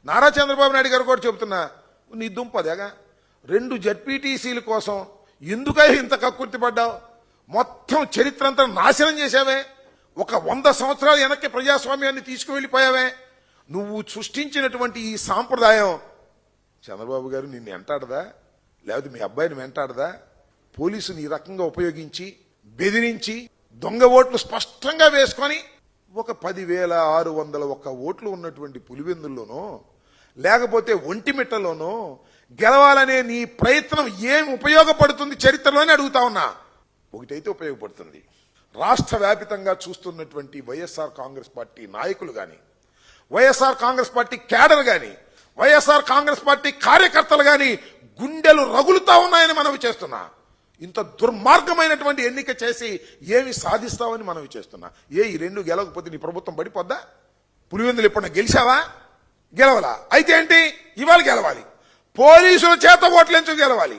నారా చంద్రబాబు నాయుడు గారు కూడా చెబుతున్నా, నీ దుంపదేగా 2 జడ్పీటీసీల కోసం ఎందుకై ఇంత కక్కుర్తి పడ్డావు? మొత్తం చరిత్ర అంతా నాశనం చేశావే. ఒక 100 సంవత్సరాలు వెనక్కి ప్రజాస్వామ్యాన్ని తీసుకువెళ్ళిపోయావే. నువ్వు సృష్టించినటువంటి ఈ సాంప్రదాయం చంద్రబాబు గారు నిన్ను వెంటాడదా? లేకపోతే మీ అబ్బాయిని వెంటాడదా? పోలీసుని ఈ రకంగా ఉపయోగించి బెదిరించి దొంగ ఓట్లు స్పష్టంగా వేసుకొని ఒక 10,601 ఓట్లు ఉన్నటువంటి పులివెందుల్లోనో లేకపోతే ఒంటిమిట్టలోనో గెలవాలనే నీ ప్రయత్నం ఏం ఉపయోగపడుతుంది చరిత్రలోనే అడుగుతా ఉన్నా. ఒకటైతే ఉపయోగపడుతుంది, రాష్ట్ర వ్యాపితంగా చూస్తున్నటువంటి వైఎస్ఆర్ కాంగ్రెస్ పార్టీ నాయకులు కానీ, వైఎస్ఆర్ కాంగ్రెస్ పార్టీ క్యాడర్ కానీ, వైఎస్ఆర్ కాంగ్రెస్ పార్టీ కార్యకర్తలు కానీ గుండెలు రగులుతా ఉన్నాయని మనవి చేస్తున్నా. ఇంత దుర్మార్గమైనటువంటి ఎన్నిక చేసి ఏమి సాధిస్తావని మనవి చేస్తున్నా. ఈ 2 గెలవకపోతే నీ ప్రభుత్వం పడిపోద్దా? పులివెందులు ఎప్పుడన్నా గెలిచావా? గెలవలా. అయితే ఏంటి, ఇవాళ గెలవాలి. పోలీసుల చేత ఓట్లెంచు గెలవాలి.